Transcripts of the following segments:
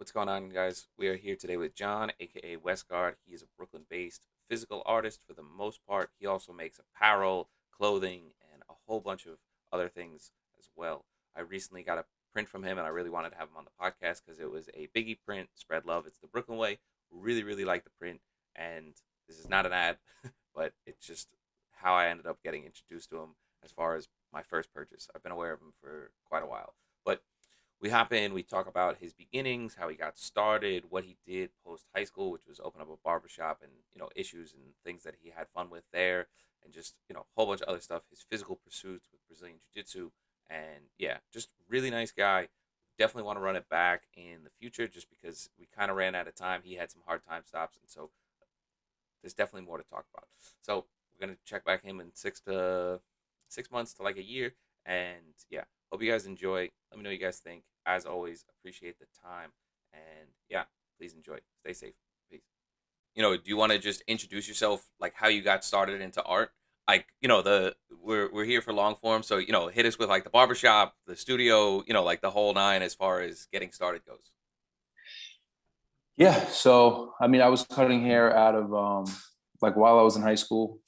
What's going on, guys? We are here today with John, aka Westgard. He is a Brooklyn based physical artist for the most part. He also makes apparel, clothing, and a whole bunch of other things as well. I recently got a print from him, and I really wanted to have him on the podcast because it was a Biggie print, Spread Love. It's the Brooklyn way. Really, really like the print. And this is not an ad, but it's just how I ended up getting introduced to him as far as my first purchase. I've been aware of him for quite a while. But we hop in, we talk about his beginnings, how he got started, what he did post high school, which was open up a barbershop, and issues and things that he had fun with there, and just a whole bunch of other stuff, his physical pursuits with Brazilian Jiu-Jitsu. And yeah, just really nice guy. Definitely want to run it back in the future, just because we kind of ran out of time. He had some hard time stops, and so there's definitely more to talk about. So we're gonna check back him in 6 months to like a year. And yeah, hope you guys enjoy. Let me know what you guys think. As always, appreciate the time. And yeah, please enjoy. Stay safe. Peace. Do you want to just introduce yourself, like how you got started into art? Like, the we're here for long form, so hit us with like the barbershop, the studio, like the whole nine as far as getting started goes. Yeah, so I mean, I was cutting hair out of like while I was in high school,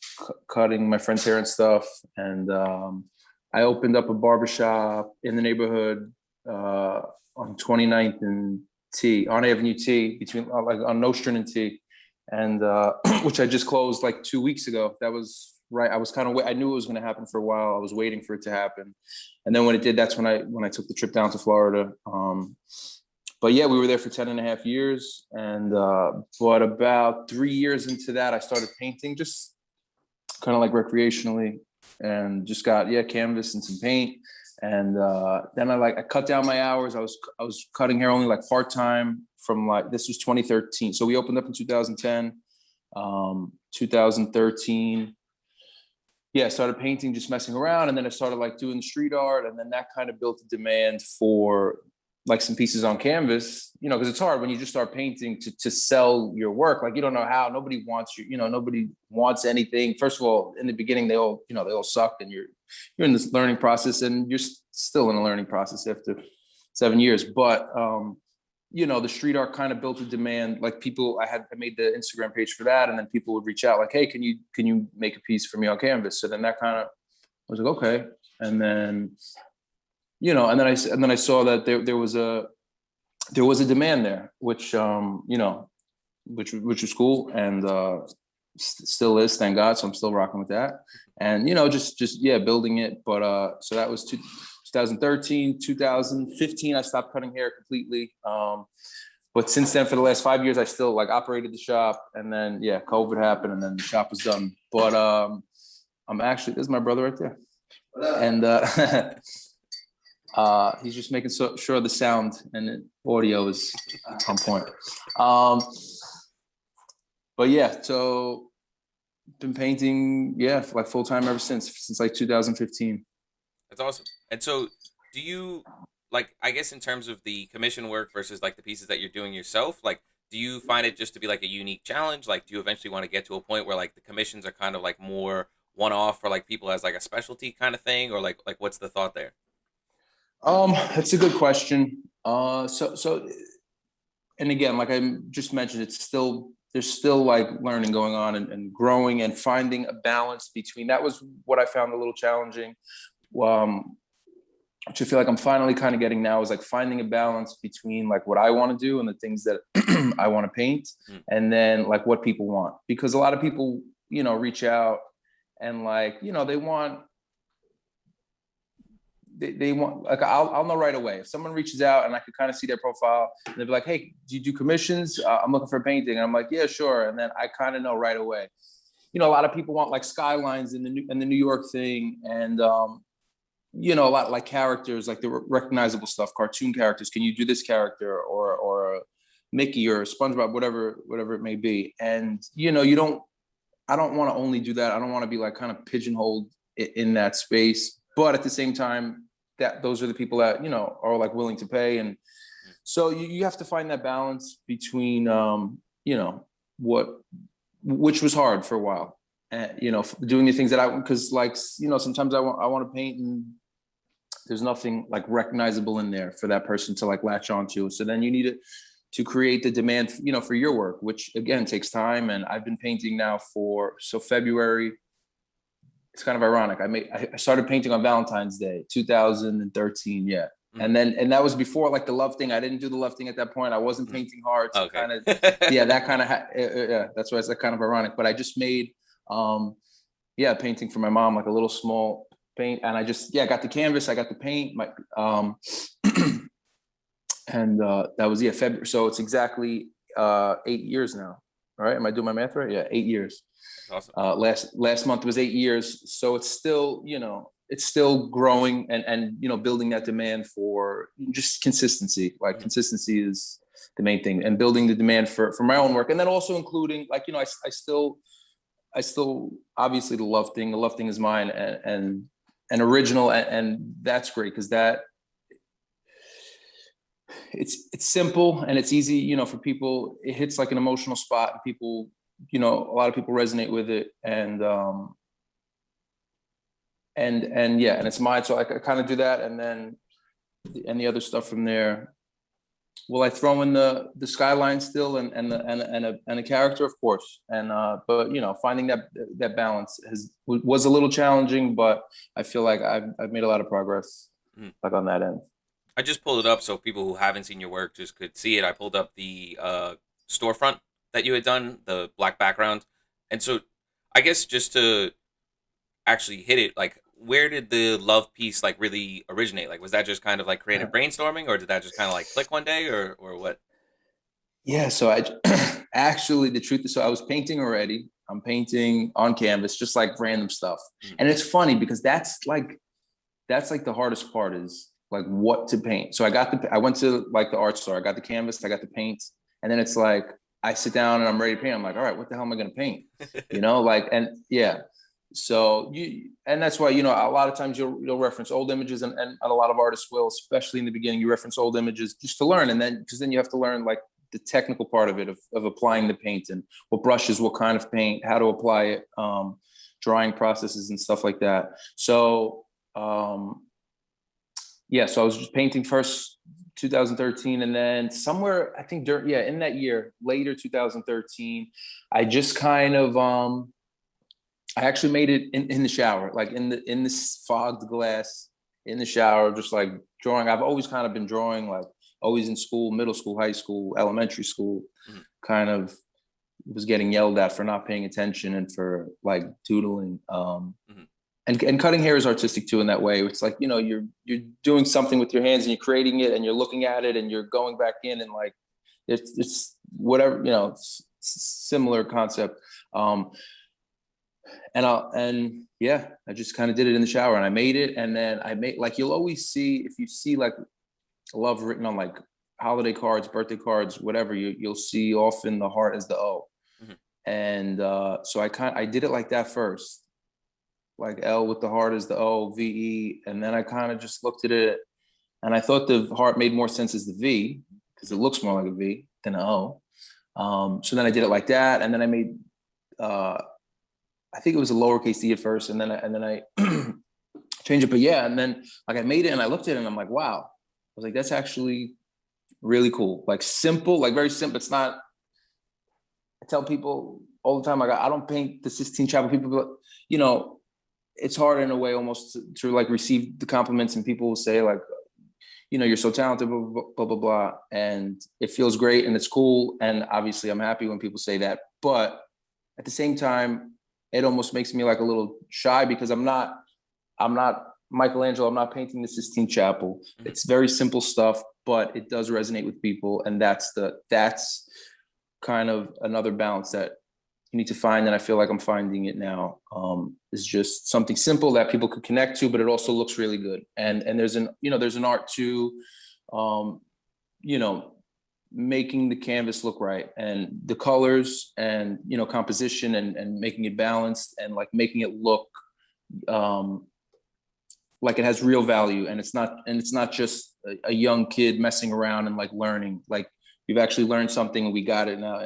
cutting my friend's hair and stuff, and I opened up a barbershop in the neighborhood on 29th and T, on Avenue T, between like on Nostrand and T, and which I just closed like 2 weeks ago. That was right. I was kind of I knew it was going to happen for a while. I was waiting for it to happen, and then when it did, that's when I took the trip down to Florida. But yeah, we were there for 10 and a half years. And but about 3 years into that, I started painting just kind of like recreationally, and just got canvas and some paint. And then I cut down my hours. I was cutting hair only like part-time from like, this was 2013. So we opened up in 2010, 2013. Yeah, I started painting, just messing around. And then I started like doing the street art. And then that kind of built a demand for like some pieces on canvas, because it's hard when you just start painting to sell your work. Like, you don't know how. Nobody wants you, nobody wants anything. First of all, in the beginning, they all suck, and you're in this learning process, and you're still in a learning process after 7 years. But the street art kind of built a demand. Like, I made the Instagram page for that, and then people would reach out like, hey, can you make a piece for me on canvas? So then that kind of, I was like, okay. And then and then I saw that there was a demand there, which which was cool, and still is, thank God. So I'm still rocking with that, and just building it. But so that was 2013, 2015. I stopped cutting hair completely. But since then, for the last 5 years, I still like operated the shop, and then COVID happened, and then the shop was done. But I'm actually, this is my brother right there, and he's just making sure the sound and the audio is on point. But yeah, so been painting, like full time ever since like 2015. That's awesome. And so, do you, like, I guess in terms of the commission work versus like the pieces that you're doing yourself, like, do you find it just to be like a unique challenge? Like, do you eventually want to get to a point where like the commissions are kind of like more one off for like people as like a specialty kind of thing, or like what's the thought there? That's a good question. So, and again, like I just mentioned, there's still like learning going on, and growing, and finding a balance between. That was what I found a little challenging. Which I feel like I'm finally kind of getting now, is like finding a balance between like what I want to do and the things that I want to paint, and then like what people want, because a lot of people, reach out, and like, they want, like, I'll know right away if someone reaches out, and I could kind of see their profile, and they'll be like, hey, do you do commissions? I'm looking for a painting. And I'm like, yeah, sure. And then I kind of know right away. A lot of people want like skylines in the New York thing, and a lot like characters, like the recognizable stuff, cartoon characters. Can you do this character, or Mickey or SpongeBob, whatever it may be? And I don't want to only do that. I don't want to be like kind of pigeonholed in that space. But at the same time, that those are the people that are like willing to pay, and so you have to find that balance between which was hard for a while, and doing the things that because like sometimes I want to paint, and there's nothing like recognizable in there for that person to like latch onto. So then you need to create the demand, for your work, which again takes time. And I've been painting now so February. It's kind of ironic. I started painting on Valentine's Day, 2013. Yeah. Mm. And that was before like the love thing. I didn't do the love thing at that point. I wasn't painting hard. So Okay. kind of, yeah, that kind of, yeah, that's why it's like kind of ironic. But I just made, a painting for my mom, like a little small paint. And I just, got the canvas, I got the paint, and that was, February. So it's exactly 8 years now. All right. Am I doing my math right? Yeah, 8 years. That's awesome. Last month was 8 years. So it's still, it's still growing and building that demand for just consistency. Like consistency is the main thing, and building the demand for my own work. And then also including like, I still obviously the love thing is mine and original. And that's great. Cause that it's simple and it's easy, for people. It hits like an emotional spot, and people, a lot of people resonate with it. And it's mine. So I kind of do that. And then, the other stuff from there. Will I throw in the skyline still and a character, of course. And but finding that balance was a little challenging, but I feel like I've made a lot of progress, like on that end. I just pulled it up so people who haven't seen your work just could see it. I pulled up the storefront that you had done, the black background. And so I guess just to actually hit it, like where did the love piece like really originate? Like was that just kind of like creative brainstorming, or did that just kind of like click one day, or what? Yeah, so I actually, the truth is, so I was painting already. I'm painting on canvas, just like random stuff. And it's funny because that's like the hardest part is like what to paint. So I went to like the art store, I got the canvas, I got the paints, and then it's like, I sit down and I'm ready to paint. I'm like, all right, what the hell am I going to paint? So and that's why, a lot of times you'll reference old images, and a lot of artists will, especially in the beginning, you reference old images just to learn. And then, because then you have to learn like the technical part of it, of applying the paint and what brushes, what kind of paint, how to apply it, drying processes and stuff like that. So, so I was just painting first 2013, and then somewhere, I think in that year, later 2013, I just kind of, I actually made it in the shower, like in this fogged glass in the shower, just like drawing. I've always kind of been drawing, like always in school, middle school, high school, elementary school, kind of was getting yelled at for not paying attention and for like doodling. And cutting hair is artistic too in that way. It's like, you're doing something with your hands and you're creating it and you're looking at it and you're going back in, and like, it's whatever, it's similar concept. I just kind of did it in the shower and I made it. And then I made, like, you'll always see, if you see like love written on like holiday cards, birthday cards, whatever, you'll see often the heart as the O. And so I did it like that first. Like L with the heart as the O, V-E. And then I kind of just looked at it and I thought the heart made more sense as the V because it looks more like a V than an O. So then I did it like that. And then I made, I think it was a lowercase D at first. And then I changed it. But yeah, and then like I made it and I looked at it and I'm like, wow. I was like, that's actually really cool. Like simple, like very simple. It's not, I tell people all the time, like, I don't paint the Sistine Chapel. People, it's hard in a way almost to like receive the compliments, and people will say like, you're so talented, blah, blah, blah, blah, blah. And it feels great and it's cool. And obviously I'm happy when people say that, but at the same time, it almost makes me like a little shy because I'm not Michelangelo. I'm not painting the Sistine Chapel. It's very simple stuff, but it does resonate with people. And that's kind of another balance that you need to find. And I feel like I'm finding it now. Is just something simple that people could connect to, but it also looks really good. And there's an art to, making the canvas look right, and the colors and, composition and making it balanced and like making it look, like it has real value. And it's not just a young kid messing around and like learning, like you've actually learned something and we got it now.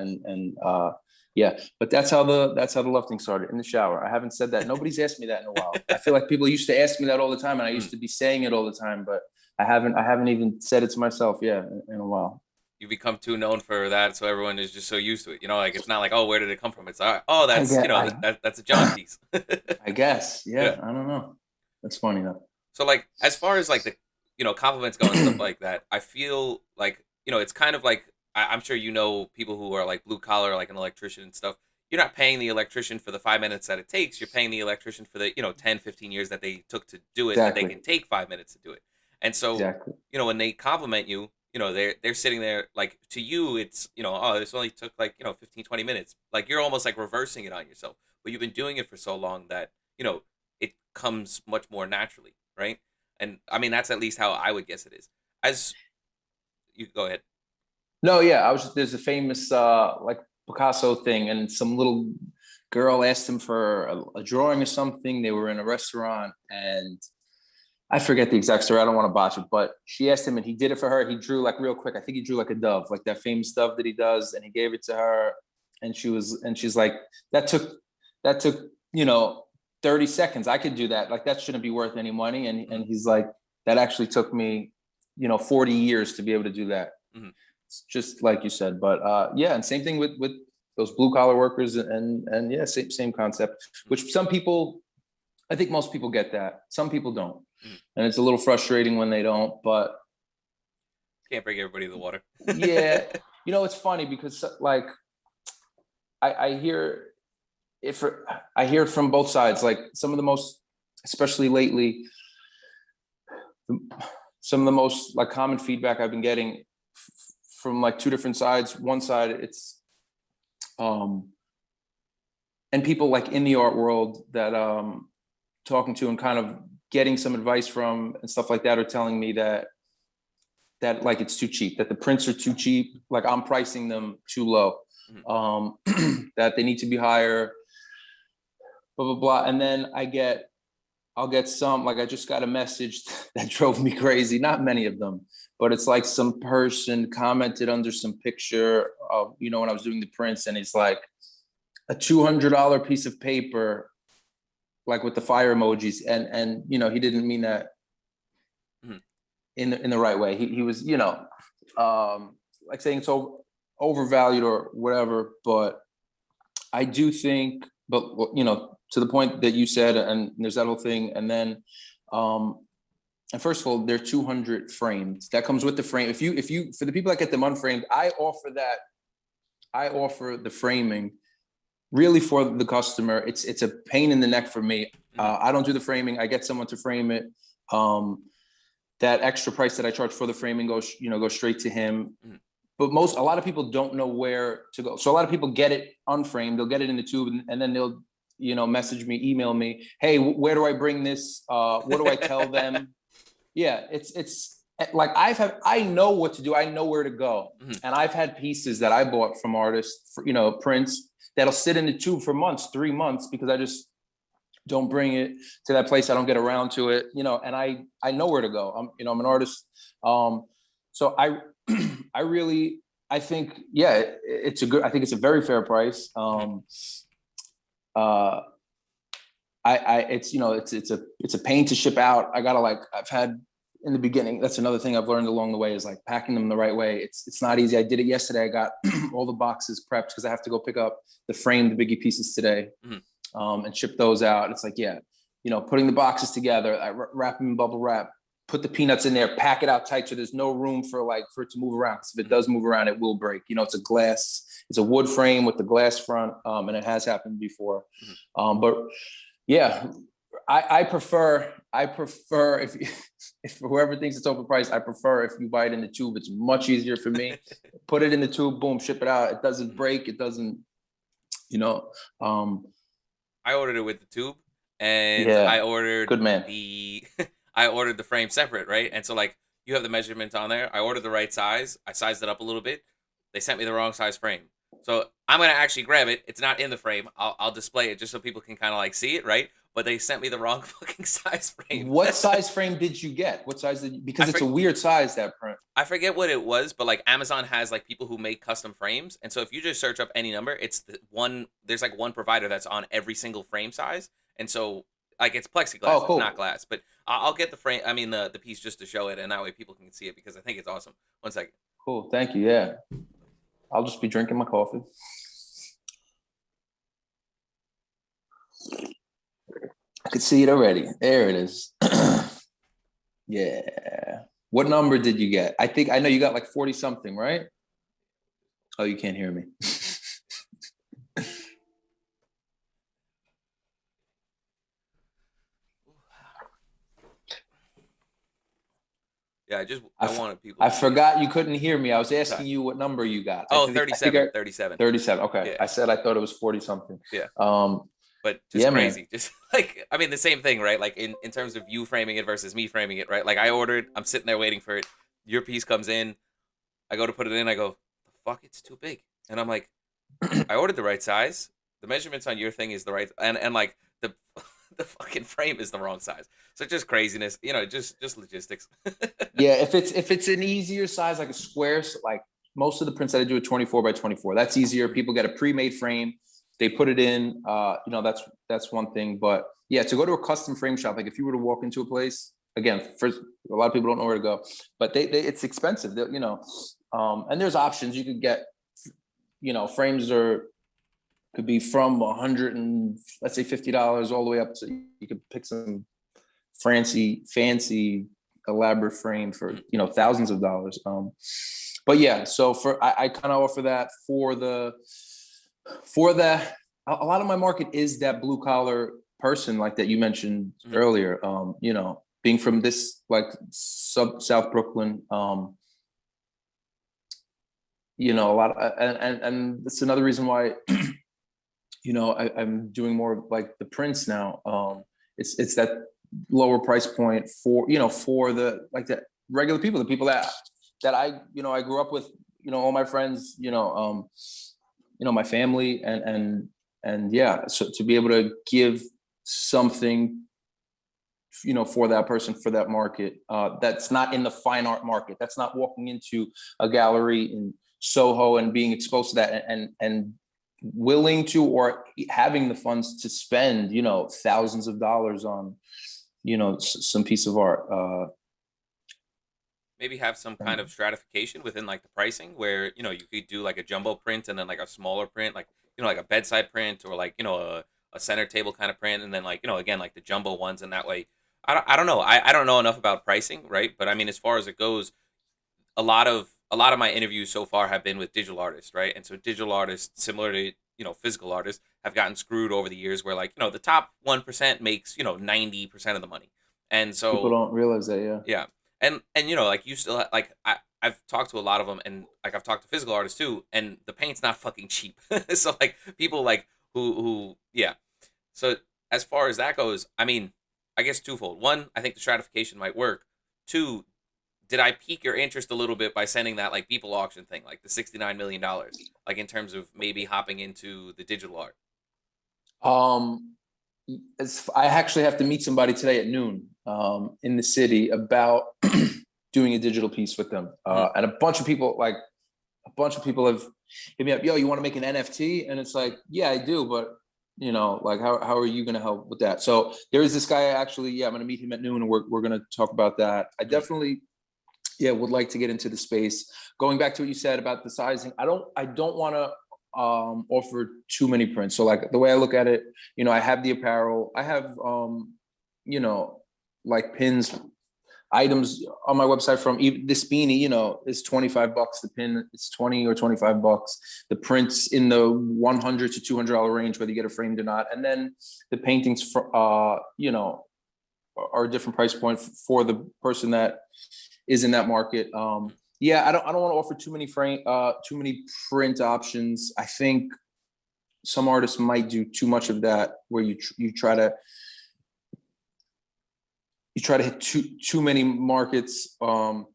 Yeah, but that's how the love thing started, in the shower. I haven't said that. Nobody's asked me that in a while. I feel like people used to ask me that all the time, and I used to be saying it all the time, but I haven't even said it to myself, in a while. you become too known for that, so everyone is just so used to it. You know, like it's not like, oh, where did it come from? It's all right. Oh, I that's get that's a John piece. I guess. Yeah. Yeah, I don't know. That's funny though. So like as far as like the compliments go and stuff like that, I feel like it's kind of like I'm sure people who are like blue collar, like an electrician and stuff. You're not paying the electrician for the 5 minutes that it takes. You're paying the electrician for the 10, 15 years that they took to do it. That they Exactly. can take 5 minutes to do it. And so Exactly. when they compliment you, they're sitting there like to you it's oh, this only took like 15, 20 minutes. Like you're almost like reversing it on yourself, but you've been doing it for so long that it comes much more naturally, right? And I mean that's at least how I would guess it is. As you go ahead. No, yeah, there's a famous like Picasso thing, and some little girl asked him for a drawing or something. They were in a restaurant, and I forget the exact story. I don't want to botch it, but she asked him, and he did it for her. He drew like real quick. I think he drew like a dove, like that famous dove that he does, and he gave it to her. And she's like, that took that took 30 seconds. I could do that. Like that shouldn't be worth any money. And he's like, that actually took me 40 years to be able to do that. Mm-hmm. It's just like you said. But yeah, and same thing with those blue collar workers, and yeah, same concept. Which some people, I think most people get that. Some people don't. Mm-hmm. And it's a little frustrating when they don't, but Can't bring everybody to the water. yeah, it's funny because like I hear if I hear it from both sides. Like some of the most, especially lately, some of the most like common feedback I've been getting from like two different sides. One side, it's and people like in the art world that talking to and kind of getting some advice from and stuff like that are telling me that like it's too cheap, that the prints are too cheap, like I'm pricing them too low, that they need to be higher, blah blah blah. And then I'll get some, like I just got a message that drove me crazy, not many of them, but it's like some person commented under some picture of when I was doing the prints, and it's like a $200 piece of paper, like with the fire emojis, and he didn't mean that in the right way. He was like saying it's overvalued or whatever. But I do think, but to the point that you said, and there's that whole thing, and then and first of all, they're 200 frames. That comes with the frame. If you for the people that get them unframed, I offer the framing really for the customer. It's a pain in the neck for me. I don't do the framing. I get someone to frame it. That extra price that I charge for the framing goes straight to him. But a lot of people don't know where to go. So a lot of people get it unframed. They'll get it in the tube, and then they'll message me, email me, hey, where do I bring this? What do I tell them? Yeah, it's like I know what to do. I know where to go. And I've had pieces that I bought from artists, prints that'll sit in the tube for months, 3 months, because I just don't bring it to that place. I don't get around to it, and I know where to go. I'm an artist. So I think, yeah, I think it's a very fair price. It's a pain to ship out. I've had in the beginning, that's another thing I've learned along the way, is like packing them the right way. It's not easy. I did it yesterday. I got all the boxes prepped because I have to go pick up the biggie pieces today. And ship those out. It's like, yeah, putting the boxes together, I wrap them in bubble wrap, put the peanuts in there, pack it out tight so there's no room for it to move around. Because if it does move around, it will break. It's a wood frame with the glass front, and it has happened before. But yeah, I prefer if whoever thinks it's overpriced, I prefer if you buy it in the tube. It's much easier for me. Put it in the tube, boom, ship it out. It doesn't break. It doesn't, I ordered it with the tube, and yeah, I ordered good man. I ordered the frame separate, right? And so like you have the measurement on there. I ordered the right size. I sized it up a little bit. They sent me the wrong size frame. So I'm gonna actually grab it. It's not in the frame. I'll display it just so people can kind of like see it, right? But they sent me the wrong fucking size frame. What size frame did you get? What size because it's a weird size, that print. I forget what it was, but like Amazon has like people who make custom frames, and so if you just search up any number, it's there's like one provider that's on every single frame size, and so like it's plexiglass, cool. It's not glass. But I'll get the frame. I mean the piece just to show it, and that way people can see it because I think it's awesome. One second. Cool. Thank you. Yeah. I'll just be drinking my coffee. I could see it already. There it is. Yeah. What number did you get? I know you got like 40 something, right? Oh, you can't hear me. Yeah, I wanted people I to see it. forgot you couldn't hear me. I was Okay. asking you what number you got. Oh, 37, 37. 37. Okay. Yeah. I said I thought it was 40 something. Yeah. Um, But just yeah, crazy. man. Just like, I mean, the same thing, right? Like in terms of you framing it versus me framing it, right? Like I ordered, I'm sitting there waiting for it. Your piece comes in. I go to put it in. I go, the fuck, it's too big. And I'm like, I ordered the right size. The measurements on your thing is the right, and like the the fucking frame is the wrong size. So just craziness, just logistics. Yeah, if it's an easier size, like a square, like most of the prints that I do are 24 by 24. That's easier. People get a pre-made frame, they put it in. That's one thing. But yeah, to go to a custom frame shop, like if you were to walk into a place, again, first a lot of people don't know where to go, but they it's expensive. And there's options you could get. Frames could be from 100 and let's say $50 all the way up to you could pick some fancy elaborate frame for thousands of dollars. But yeah, so I kind of offer that for the a lot of my market is that blue collar person like that you mentioned earlier. Being from this like South Brooklyn, a lot of, and it's another reason why I'm doing more of like the prints now. It's that lower price point for the like the regular people, the people that I grew up with, all my friends, my family, and yeah, so to be able to give something for that person, for that market, that's not in the fine art market, that's not walking into a gallery in Soho and being exposed to that and willing to or having the funds to spend thousands of dollars on some piece of art. Maybe have some kind of stratification within like the pricing where you could do like a jumbo print and then like a smaller print, like like a bedside print, or like a center table kind of print, and then like again like the jumbo ones, and that way I don't know, I don't know enough about pricing, right? But I mean, as far as it goes, a lot of my interviews so far have been with digital artists, right? And so digital artists, similar to physical artists, have gotten screwed over the years, where like the top 1% makes 90% of the money, and People so don't realize that. Yeah. yeah, and like you still like I've talked to a lot of them, and like I've talked to physical artists too, and the paint's not fucking cheap. So like people like who yeah. So as far as that goes, I mean, I guess twofold. One, I think the stratification might work. Two, did I pique your interest a little bit by sending that like people auction thing, like the $69 million, like in terms of maybe hopping into the digital art? um I actually have to meet somebody today at noon in the city about doing a digital piece with them. Mm-hmm. And a bunch of people have hit me up. Yo, you want to make an NFT? And it's like, yeah, I do, but like how are you going to help with that? So there is this guy actually. Yeah, I'm going to meet him at noon, and we're going to talk about that. I definitely, yeah, would like to get into the space. Going back to what you said about the sizing, I don't want to offer too many prints. So like the way I look at it, I have the apparel, I have you know like pins, items on my website from even this beanie, is $25. The pin, it's 20 or $25. The prints in the $100 to $200 range, whether you get it framed or not. And then the paintings for are a different price point for the person that is in that market. Yeah, I don't want to offer too many print options. I think some artists might do too much of that, where you try to hit too many markets, and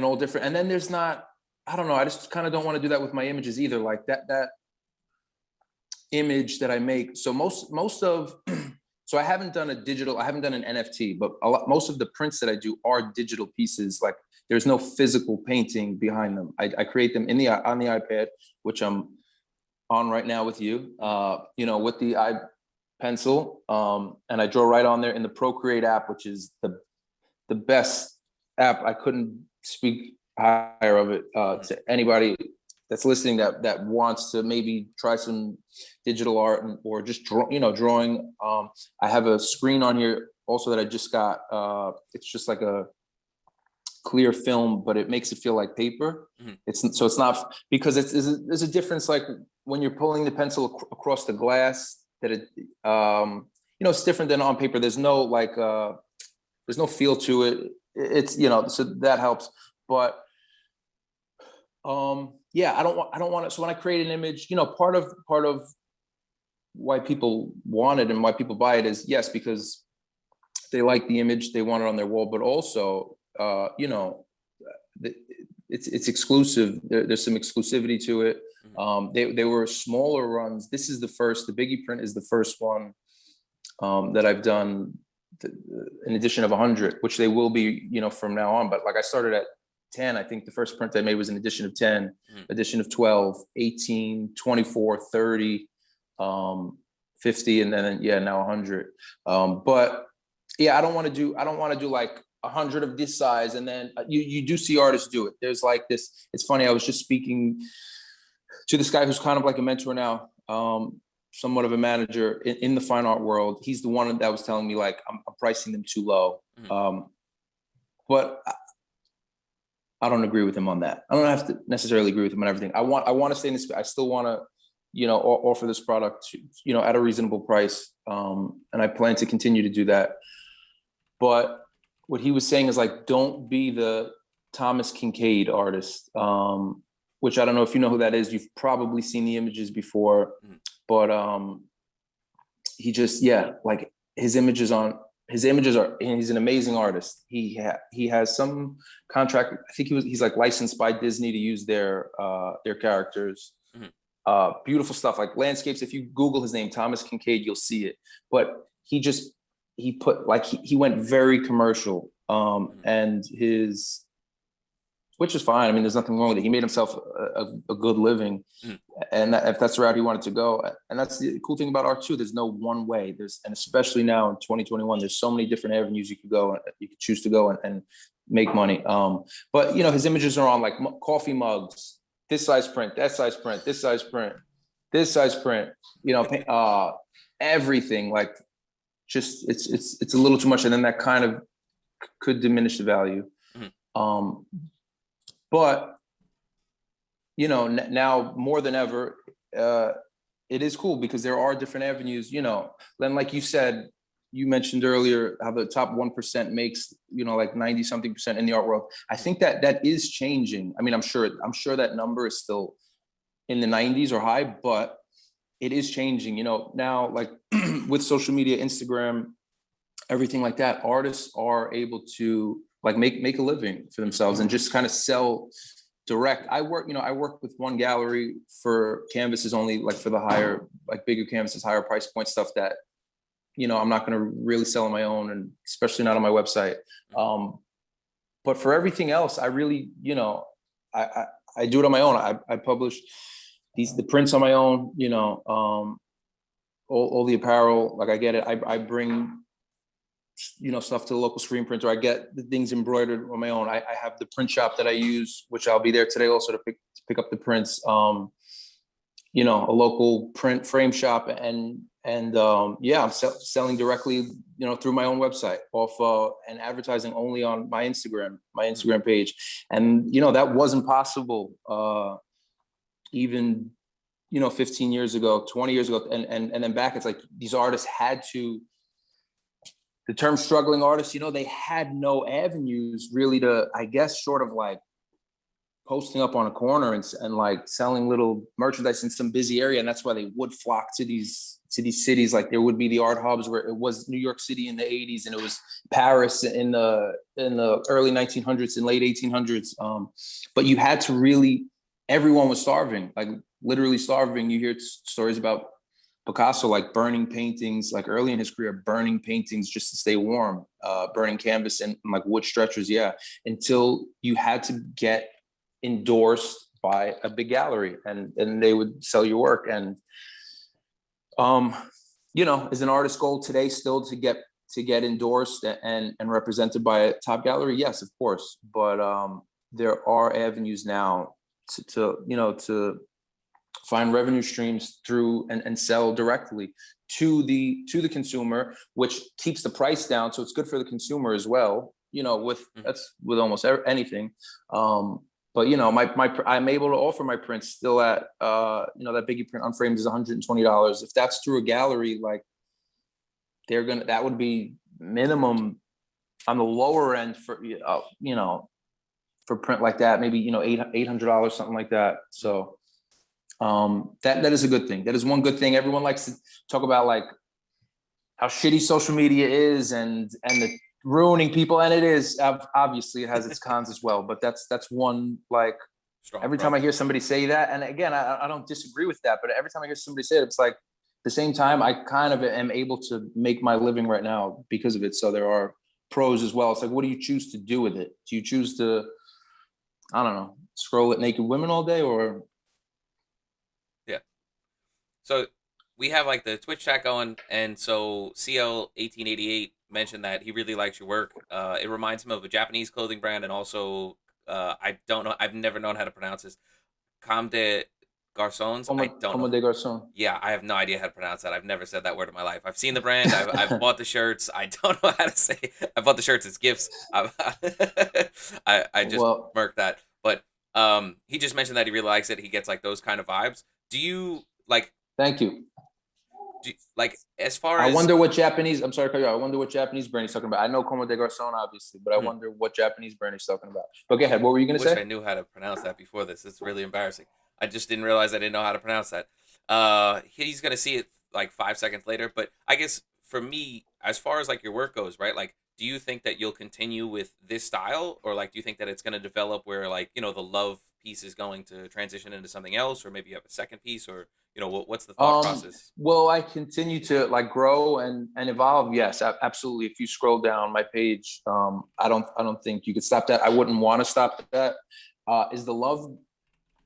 all different. And then there's not, I don't know, I just kind of don't want to do that with my images either. Like that image that I make. So most of so I haven't done an NFT, but most of the prints that I do are digital pieces. Like there's no physical painting behind them. I create them on the iPad, which I'm on right now with you, with the pencil, and I draw right on there in the Procreate app, which is the best app. I couldn't speak higher of it Mhm. to anybody that's listening that wants to maybe try some digital art or just drawing. I have a screen on here also that I just got. It's just like a clear film, but it makes it feel like paper. Mhm. It's not because there's a difference, like when you're pulling the pencil across the glass, that it it's different than on paper. There's no feel to it. It's so that helps. But yeah, I don't want to. So when I create an image, part of why people want it and why people buy it is, yes, because they like the image, they want it on their wall, but also it's exclusive. There's some exclusivity to it. Mhm. They were smaller runs. This is the Biggie print is the first one that I've done, an edition of 100, which they will be, from now on. But like I started at 10. I think the first print I made was an edition of 10, Mhm. edition of 12, 18, 24, 30, 50, and then now 100. But yeah, I don't want to do like 100 of this size, and then you do see artists do it. There's like this. It's funny. I was just speaking to this guy who's kind of like a mentor now, somewhat of a manager in the fine art world. He's the one that was telling me, like, I'm pricing them too low. Mhm. But I don't agree with him on that. I don't have to necessarily agree with him on everything. I want to stay in this. I still want to, offer this product, at a reasonable price. And I plan to continue to do that. But what he was saying is, like, don't be the Thomas Kincaid artist, which I don't know if you know who that is. You've probably seen the images before, Mhm. but he just, like his images are, he's an amazing artist. He has some contract. I think he's like licensed by Disney to use their characters. Mhm. Beautiful stuff, like landscapes. If you Google his name, Thomas Kincaid, you'll see it. But he put, like, he went very commercial, Mhm. and which is fine. I mean, there's nothing wrong with it. He made himself a good living, Mhm. and if that's the route he wanted to go. And that's the cool thing about art too. There's no one way. And especially now in 2021, there's so many different avenues you could go. You could choose to go and make money. But his images are on, like, coffee mugs, this size print, that size print, this size print, this size print. Everything, like, just it's a little too much, and then that kind of could diminish the value. Mhm. Um, but now more than ever, it is cool because there are different avenues. Then, like you said, you mentioned earlier how the top 1% makes, like 90 something percent in the art world. I think that is changing. I mean, I'm sure that number is still in the 90s or high, but it is changing. Now, like, with social media, Instagram, everything like that, artists are able to, like, make a living for Mhm. themselves and just kind of sell direct. I work with one gallery for canvases only, like for the higher, like bigger canvases, higher price point stuff that, I'm not going to really sell on my own, and especially not on my website. Mhm. But for everything else, I really, I do it on my own. I publish the prints on my own, all the apparel, like I get it. I bring, stuff to the local screen printer. I get the things embroidered on my own. I have the print shop that I use, which I'll be there today also to pick up the prints. A local print frame shop, and yeah, I'm selling directly, through my own website, off and advertising only on my Mhm. Instagram page. And that wasn't possible even 15 years ago, 20 years ago, and then back. It's like these artists had to, the term struggling artists, they had no avenues really to, I guess, sort of like posting up on a corner and like selling little merchandise in some busy area. And that's why they would flock to these cities. Like there would be the art hubs where it was New York City in the 80s, and it was Paris in the early 1900s and late 1800s. But you had to really, everyone was starving, like literally starving. You hear stories about Picasso, like burning paintings, like early in his career, burning paintings just to stay warm, burning canvas and like wood stretchers. Yeah. Until you had to get endorsed by a big gallery, and they would sell your work. And, is an artist's goal today still to get endorsed and represented by a top gallery? Yes, of course. But, there are avenues now to find revenue streams through and sell directly to the consumer, which keeps the price down. So it's good for the consumer as well. That's with almost anything. But I'm able to offer my prints still at that Biggie print unframed is $120. If that's through a gallery, like that would be minimum on the lower end for for print like that, maybe $800, something like that. So that is a good thing. That is one good thing. Everyone likes to talk about like how shitty social media is and the ruining people, and it is. Obviously it has its cons as well, but that's one, like, Strong every time I hear somebody say that, and again, I don't disagree with that, but every time I hear somebody say it, it's like, at the same time, I kind of am able to make my living right now because of it. So there are pros as well. It's like, what do you choose to do with it? Do you choose to, I don't know, scroll at naked women all day, or? Yeah. So we have like the Twitch chat going, and so CL1888 mentioned that he really likes your work. It reminds him of a Japanese clothing brand, and also I don't know, I've never known how to pronounce this. Comme des Garçons. I don't Como know. de Garçon. Yeah, I have no idea how to pronounce that. I've never said that word in my life. I've seen the brand. I've bought the shirts. I don't know how to say it. I bought the shirts as gifts. I just Well, murked that. But he just mentioned that he really likes it. He gets like those kind of vibes. Do you like? thank you. Like as far I as wonder what Japanese. I'm sorry, to cut you off. I wonder what Japanese brand he's talking about. I know Como de Garçon, obviously, but I wonder what Japanese brand he's talking about. But go ahead. What were you going to wish say? I knew how to pronounce that before this. It's really embarrassing. I just didn't realize I didn't know how to pronounce that. He's gonna see it like 5 seconds later. But I guess for me, as far as like your work goes, right? Like, do you think that you'll continue with this style, or like do you think that it's gonna develop where like the love piece is going to transition into something else, or maybe you have a second piece, or what's the thought process? Well, I continue to like grow and evolve. Yes, absolutely. If you scroll down my page, I don't think you could stop that. I wouldn't want to stop that. Is the love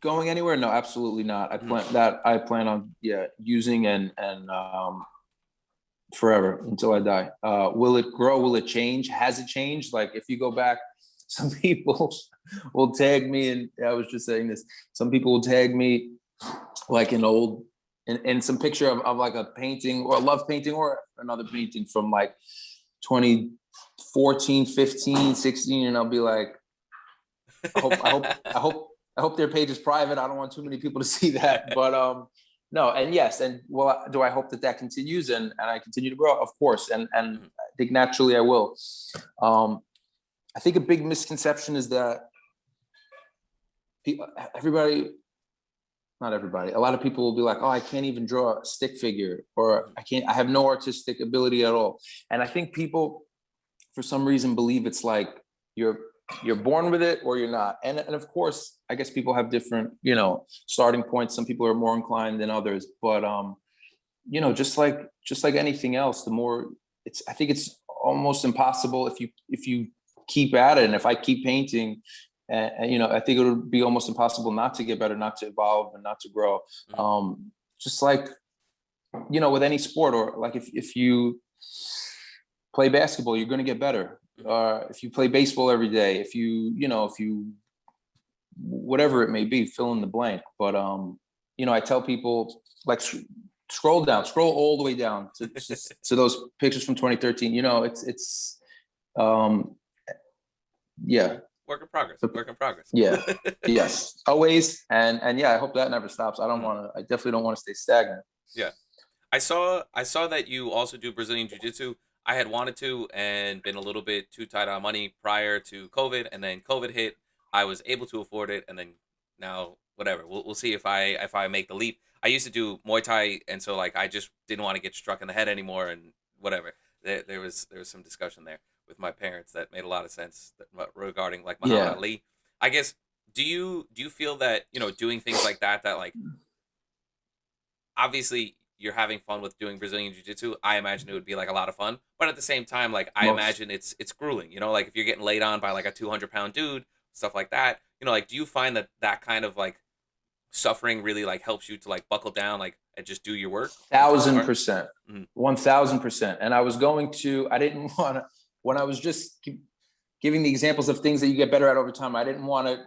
going anywhere? No, absolutely not. I plan on using and forever until I die. Will it grow? Will it change? Has it changed? Like, if you go back, some people will tag me, and I was just saying this. Some people will tag me like in some picture of like a painting or a love painting or another painting from like 2014, 15, 16, and I'll be like, I hope their page is private. I don't want too many people to see that. But no, and yes, and well, do I hope that continues and I continue to grow? Of course, and I think naturally I will. I think a big misconception is that not everybody, a lot of people will be like, oh, I can't even draw a stick figure, or I have no artistic ability at all. And I think people, for some reason, believe it's like you're born with it or you're not. And of course, I guess people have different, starting points. Some people are more inclined than others, but just like anything else, the more I think it's almost impossible if you keep at it. And if I keep painting, and I think it would be almost impossible not to get better, not to evolve, and not to grow. Just like, with any sport, or like if you play basketball, you're going to get better. If you play baseball every day, if you whatever it may be, fill in the blank. But I tell people, like, scroll all the way down to those pictures from 2013. It's yeah. Work in progress. Yeah. Yes. Always. And I hope that never stops. I definitely don't want to stay stagnant. Yeah. I saw that you also do Brazilian Jiu Jitsu. I had wanted to and been a little bit too tight on money prior to COVID, and then COVID hit. I was able to afford it, and then now whatever. We'll see if I make the leap. I used to do Muay Thai, and so like I just didn't want to get struck in the head anymore, and whatever. There was some discussion there with my parents that made a lot of sense regarding like Muhammad Ali. I guess do you feel that doing things like that like obviously you're having fun with doing Brazilian Jiu-Jitsu. I imagine it would be like a lot of fun, but at the same time, like I imagine it's grueling. Like if you're getting laid on by like a 200-pound dude, stuff like that. Like do you find that kind of like suffering really like helps you to like buckle down like and just do your work? 1,000%, 1,000%. And I didn't want to, when I was just giving the examples of things that you get better at over time. I didn't want to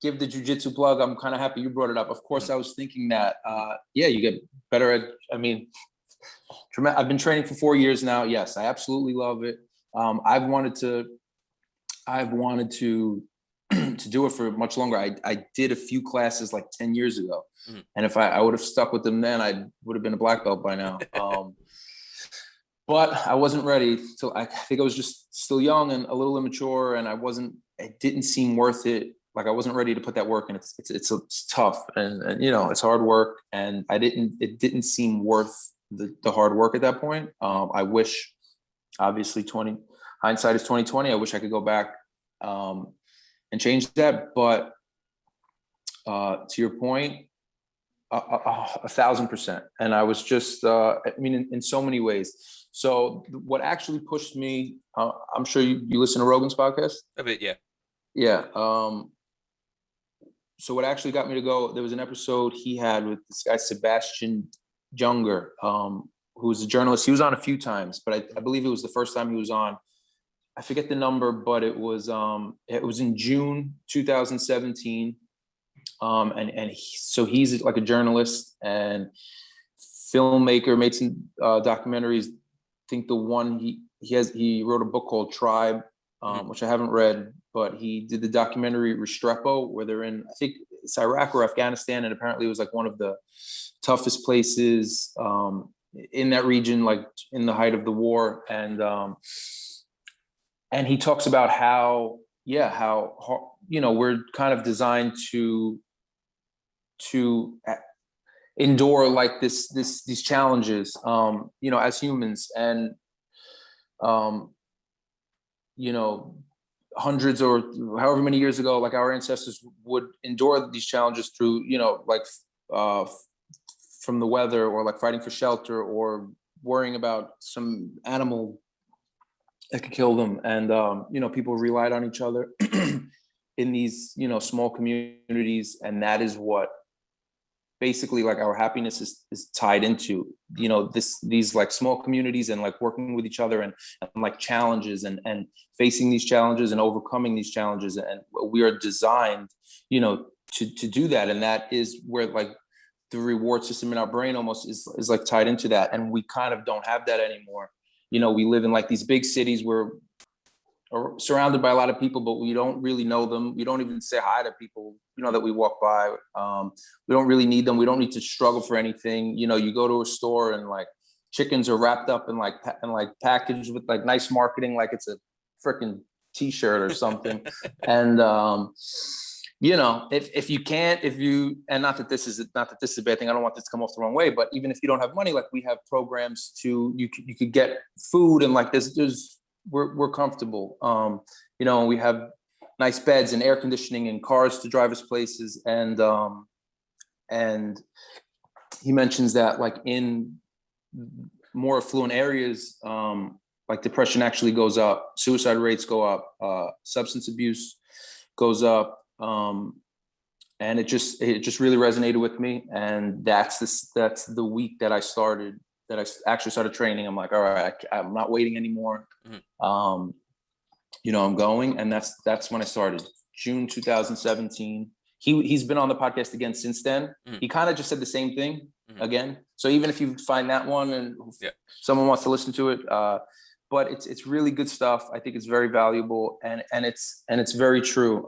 give the jiu-jitsu plug. I'm kind of happy you brought it up. Of course, I was thinking that, you get better at, I've been training for 4 years now. Yes, I absolutely love it. I've wanted to to do it for much longer. I did a few classes like 10 years ago. And if I would have stuck with them then, I would have been a black belt by now. But I wasn't ready. So I think I was just still young and a little immature, and it didn't seem worth it. Like I wasn't ready to put that work in. It's tough and it's hard work. And it didn't seem worth the hard work at that point. I wish, obviously hindsight is 2020. I wish I could go back and change that. But to your point, 1,000%. And I was just, in so many ways. So what actually pushed me, I'm sure you listen to Rogan's podcast? A bit, yeah. Yeah. So what actually got me to go, there was an episode he had with this guy, Sebastian Junger, who's a journalist. He was on a few times, but I believe it was the first time he was on. I forget the number, but it was in June 2017. So he's like a journalist and filmmaker, made some documentaries. I think the one he wrote a book called Tribe, which I haven't read, but he did the documentary Restrepo, where they're in, I think it's Iraq or Afghanistan, and apparently it was like one of the toughest places in that region, like in the height of the war. And he talks about how we're kind of designed to endure like these challenges, as humans, and hundreds or however many years ago, like our ancestors would endure these challenges through, from the weather, or like fighting for shelter, or worrying about some animal that could kill them. And, people relied on each other in these, small communities. And that is what basically like our happiness is tied into, these like small communities, and like working with each other, and like challenges, and facing these challenges and overcoming these challenges. And we are designed, to do that. And that is where like the reward system in our brain almost is like tied into that. And we kind of don't have that anymore. We live in like these big cities where are surrounded by a lot of people, but we don't really know them. We don't even say hi to people, that we walk by. We don't really need them. We don't need to struggle for anything. You go to a store and like chickens are wrapped up and like packaged with like nice marketing, like it's a freaking t-shirt or something. And, and not that this is a bad thing. I don't want this to come off the wrong way, but even if you don't have money, like we have programs you could get food, and like we're comfortable. We have nice beds and air conditioning and cars to drive us places. And he mentions that like in more affluent areas, like depression actually goes up, suicide rates go up, substance abuse goes up. And it just really resonated with me. And that's the week that I actually started training. I'm like, all right, I'm not waiting anymore. I'm going. And that's when I started, June 2017. He's been on the podcast again since then. He kind of just said the same thing again. So even if you find that one and someone wants to listen to it, but it's really good stuff. I think it's very valuable, and it's very true.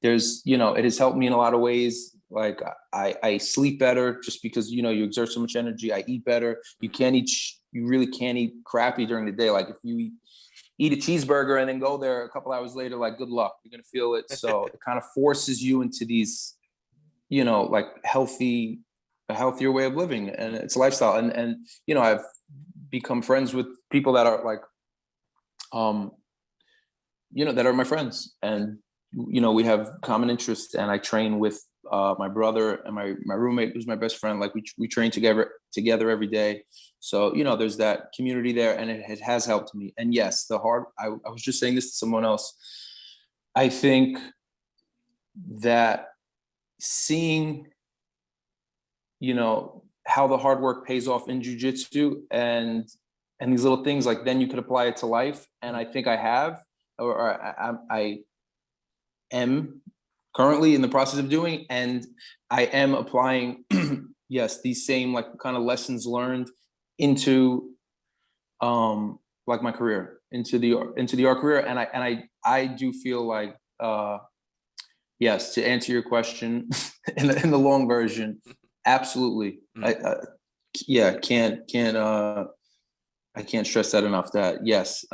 There's, it has helped me in a lot of ways. Like I sleep better just because, you exert so much energy. I eat better. You really can't eat crappy during the day. Like if you eat a cheeseburger and then go there a couple hours later, like good luck, you're going to feel it. So it kind of forces you into these, like a healthier way of living, and it's a lifestyle. And I've become friends with people that are like, that are my friends, and we have common interests. And I train with my brother and my roommate, who's my best friend. Like we train together every day. So there's that community there, and it has helped me. And yes, I was just saying this to someone else. I think that seeing how the hard work pays off in jiu-jitsu, and these little things, like then you could apply it to life. And I think I have. or I am currently in the process of doing, and I am applying, yes, these same like kind of lessons learned into like my career, into the art career, and I do feel like yes, to answer your question in the long version, absolutely. Mm, Yeah, can't I can't stress that enough that yes,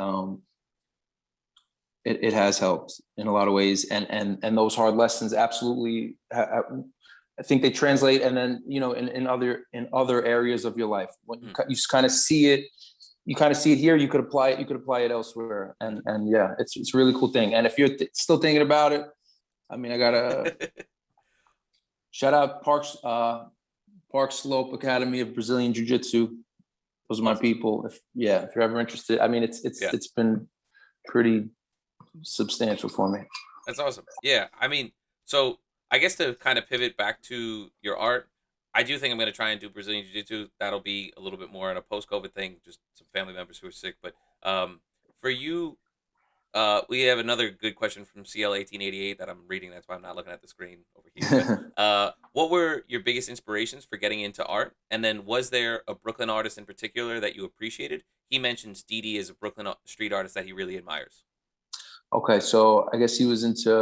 it has helped in a lot of ways, and those hard lessons absolutely I think they translate, and then in other areas of your life when mm. you kind of see it, you kind of see it here, you could apply it elsewhere, and yeah, it's a really cool thing. And if you're still thinking about it, I mean, I gotta shout out Park Slope Academy of Brazilian Jiu Jitsu. Those are my Awesome. people. If you're ever interested, I mean, Yeah, it's been pretty substantial for me. that's awesome. Yeah, I mean, so I guess to kind of pivot back to your art, I do think I'm going to try and do Brazilian Jiu Jitsu. That'll be a little bit more in a post COVID thing, just some family members who are sick. But for you, we have another good question from CL 1888 that I'm reading. That's why I'm not looking at the screen over here. But what were your biggest inspirations for getting into art? And then was there a Brooklyn artist in particular that you appreciated? He mentions Didi as a Brooklyn street artist that he really admires. Okay, so I guess he was into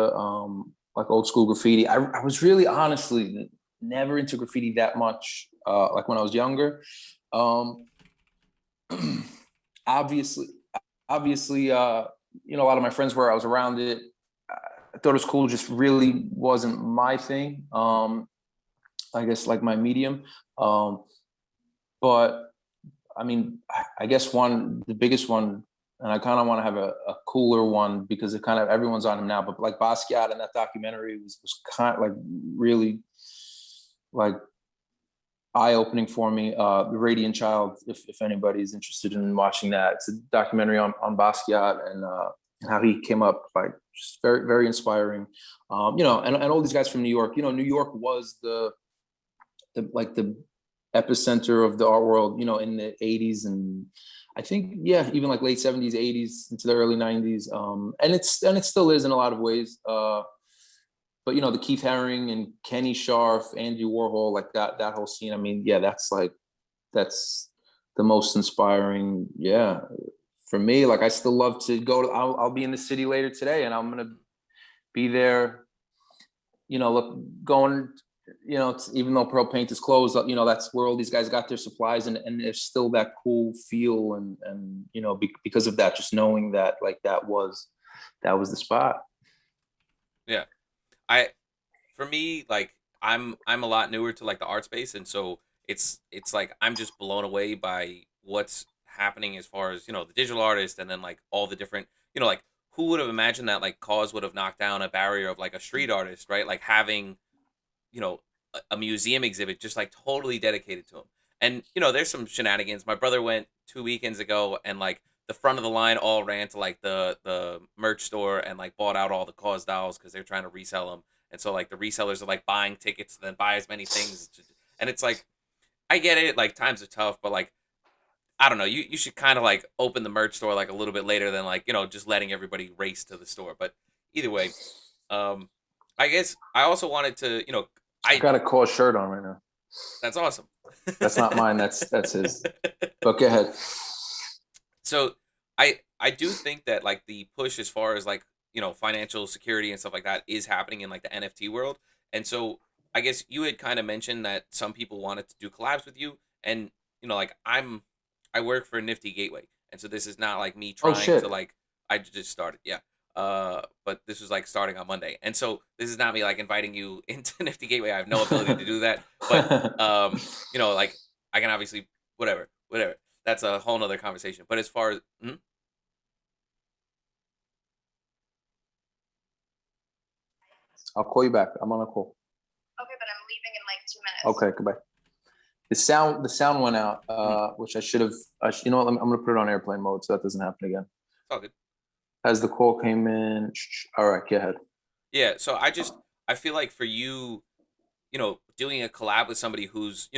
like old school graffiti. I was really honestly never into graffiti that much. Like when I was younger. Um, obviously, obviously, a lot of my friends were. I was around it. I thought it was cool. Just really wasn't my thing. I guess like my medium. But I mean, I guess the biggest one, and I kind of want to have a cooler one because it kind of everyone's on him now. But like Basquiat in that documentary was kind of like really like eye-opening for me. The Radiant Child, if anybody's interested in watching that, it's a documentary on Basquiat and how he came up, like just very very inspiring. And all these guys from New York. New York was the epicenter of the art world. In the '80s, and I think yeah, even like late '70s, '80s into the early '90s. And it still is in a lot of ways. But the Keith Haring and Kenny Scharf, Andy Warhol, like that whole scene. I mean, yeah, that's the most inspiring. Yeah, for me, like I still love to go to. I'll be in the city later today, and I'm gonna be there. Look, going. Even though Pearl Paint is closed, that's where all these guys got their supplies, and there's still that cool feel, and because of that, just knowing that like that was the spot. Yeah. I for me, like I'm a lot newer to like the art space, and so it's like I'm just blown away by what's happening as far as the digital artist, and then like all the different like who would have imagined that like Cause would have knocked down a barrier of like a street artist, right? Like having a museum exhibit just like totally dedicated to him. And there's some shenanigans. My brother went 2 weekends ago, and like the front of the line all ran to like the merch store and like bought out all the Cause dolls because they're trying to resell them. And so like the resellers are like buying tickets to then buy as many things. And it's like I get it, like times are tough, but like I don't know, you should kind of like open the merch store like a little bit later than like just letting everybody race to the store. But either way, um, I guess I also wanted to I I got a Cause shirt on right now. that's awesome. That's not mine. That's his. But go ahead. So I do think that like the push as far as like financial security and stuff like that is happening in like the NFT world. And so I guess you had kind of mentioned that some people wanted to do collabs with you, and like I work for Nifty Gateway, and so this is not like me Oh trying to shit. like I just started, yeah. But this was like starting on Monday, and so this is not me like inviting you into Nifty Gateway. I have no ability to do that, but like I can obviously whatever. That's a whole nother conversation. But as far as I'll call you back. I'm on a call. Okay, but I'm leaving in like 2 minutes. Okay, goodbye. The sound went out, which I should have. You know what? I'm gonna put it on airplane mode so that doesn't happen again. it's all good. As the call came in, all right, go ahead. Yeah, so I feel like for you, doing a collab with somebody who's,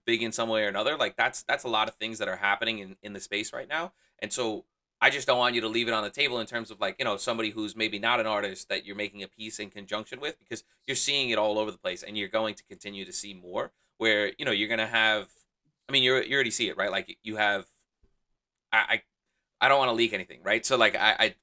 big in some way or another, like that's a lot of things that are happening in the space right now. And so I just don't want you to leave it on the table in terms of like, somebody who's maybe not an artist that you're making a piece in conjunction with, because you're seeing it all over the place and you're going to continue to see more where, you're going to have, I mean, you already see it, right? Like you have, I, I don't want to leak anything, right? So like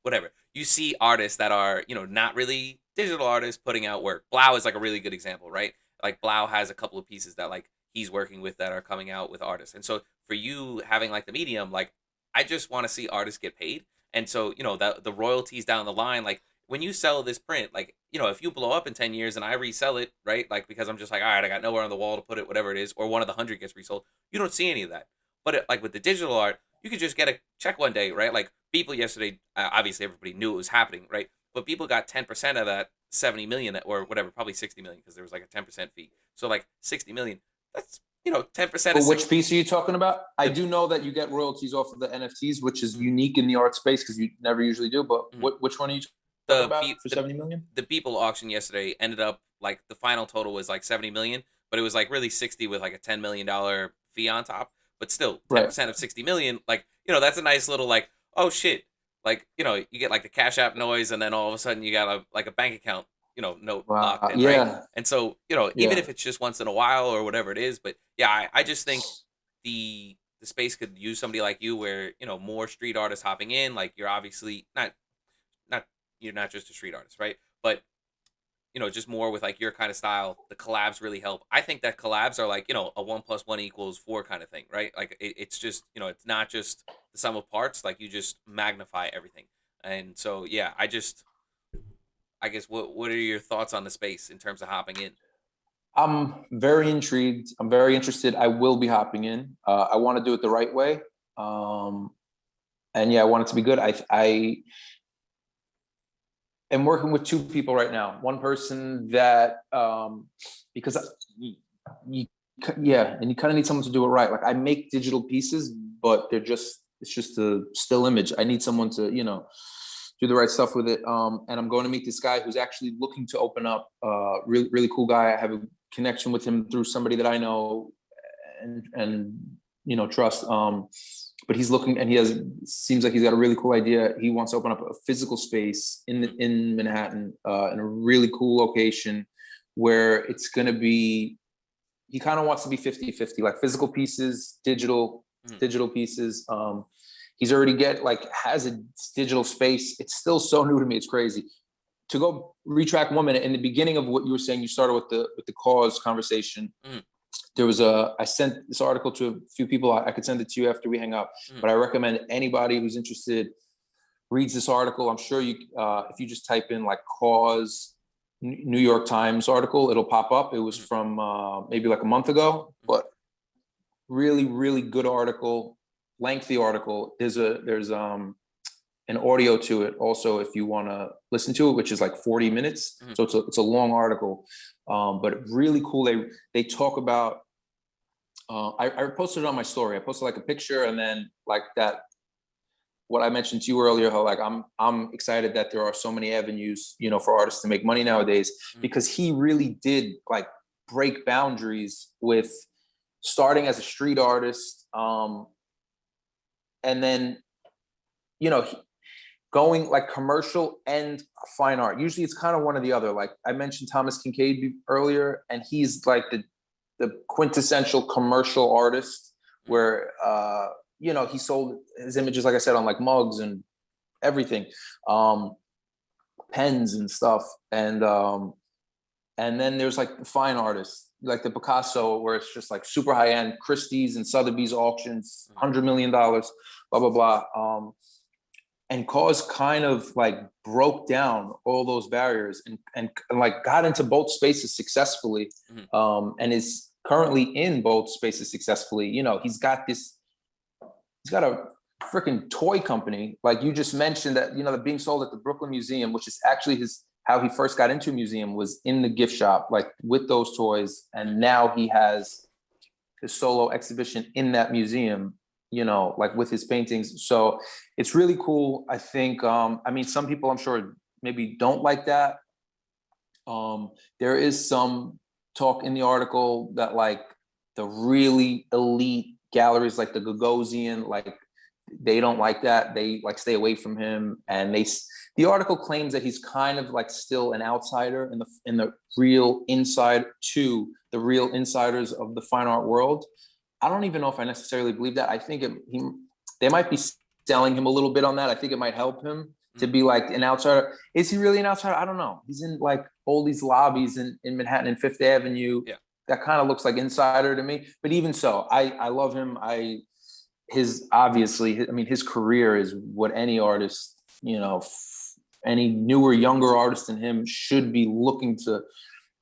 whatever. You see artists that are, not really digital artists putting out work. Blau is like a really good example, right? Like Blau has a couple of pieces that like he's working with that are coming out with artists. And so for you having like the medium, like I just want to see artists get paid. And so, the royalties down the line, like when you sell this print, like, if you blow up in 10 years and I resell it, right? Like because I'm just like, all right, I got nowhere on the wall to put it, whatever it is, or one of the 100 gets resold, you don't see any of that. But like with the digital art, you could just get a check one day, right? Like people yesterday, obviously everybody knew it was happening, right? But people got 10% of that 70 million or whatever, probably 60 million because there was like a 10% fee. So like 60 million, that's, 10% But of which piece are you talking about? I do know that you get royalties off of the NFTs, which is unique in the art space because you never usually do. But which one are you talking about for 70 million? The People auction yesterday ended up like the final total was like 70 million, but it was like really 60 with like a $10 million fee on top. But still, 10% of 60 million, like, that's a nice little like, oh shit. Like, you get like the Cash App noise and then all of a sudden you got a bank account, note locked in, right? And so, even if it's just once in a while or whatever it is, but yeah, I just think the space could use somebody like you where, more street artists hopping in, like you're obviously not you're not just a street artist, right? But just more with like your kind of style, the collabs really help. I think that collabs are like, a 1+1=4 kind of thing, right? Like it's just, it's not just the sum of parts, like you just magnify everything. And so, yeah, I guess what are your thoughts on the space in terms of hopping in? I'm very intrigued. I'm very interested. I will be hopping in. I want to do it the right way. And yeah, I want it to be good. I am working with two people right now. One person that, because yeah, and you kind of need someone to do it right. Like I make digital pieces, but it's just a still image. I need someone to, do the right stuff with it. And I'm going to meet this guy who's actually looking to open up. Really, really cool guy. I have a connection with him through somebody that I know and trust. But he's looking, and seems like he's got a really cool idea. He wants to open up a physical space in Manhattan, in a really cool location where it's going to be. He kind of wants to be 50-50, like physical pieces, digital pieces. He's already has a digital space. It's still so new to me. It's crazy. To go retract 1 minute in the beginning of what you were saying, you started with the cause conversation. There was I sent this article to a few people. I could send it to you after we hang up, but I recommend anybody who's interested reads this article. I'm sure you, if you just type in like cause New York Times article, it'll pop up. It was from maybe like a month ago, but really, really good article. Lengthy article. There's an audio to it also if you want to listen to it, which is like 40 minutes. So it's a long article, but really cool. They talk about. I posted it on my story. I posted like a picture and then like that. What I mentioned to you earlier, how like I'm excited that there are so many avenues, for artists to make money nowadays, because he really did like break boundaries with starting as a street artist. And then, going like commercial and fine art. Usually it's kind of one or the other. Like I mentioned Thomas Kincaid earlier, and he's like the quintessential commercial artist where, he sold his images, like I said, on like mugs and everything, pens and stuff. And then there's like fine artists, like the Picasso, where it's just like super high end Christie's and Sotheby's auctions, $100 million, blah, blah, blah. And Cause kind of like broke down all those barriers and like got into both spaces successfully, and is currently in both spaces successfully. He's got a freaking toy company. Like you just mentioned that, that being sold at the Brooklyn Museum, which is actually how he first got into a museum, was in the gift shop, like with those toys. And now he has his solo exhibition in that museum, like with his paintings. So it's really cool. I think, some people I'm sure maybe don't like that. There is some talk in the article that like the really elite galleries, like the Gagosian, like they don't like that. They like stay away from him. And the article claims that he's kind of like still an outsider in the real inside to the real insiders of the fine art world. I don't even know if I necessarily believe that. I think they might be selling him a little bit on that. I think it might help him to be like an outsider. Is he really an outsider? I don't know. He's in like all these lobbies in Manhattan and Fifth Avenue. Yeah. That kind of looks like insider to me. But even so, I love him. His career is what any artist, any newer, younger artist than him should be looking to,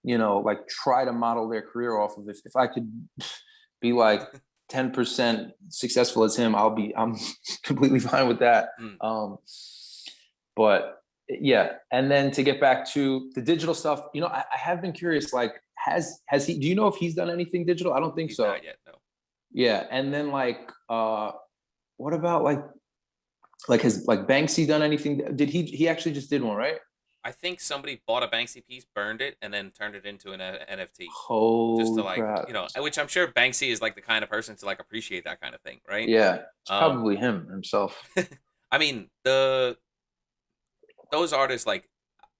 like try to model their career off of. If I could be like 10% successful as him, I'm completely fine with that. But yeah, and then to get back to the digital stuff, I have been curious, like, has he, do you know if he's done anything digital? I don't think He's so. not yet, no. Yeah. And then like, what about has like Banksy done anything? Did he actually just did one, right? I think somebody bought a Banksy piece, burned it, and then turned it into an NFT. Holy just to like, crap. Which I'm sure Banksy is like the kind of person to like appreciate that kind of thing, right? Yeah. It's probably him himself. I mean, those artists, like,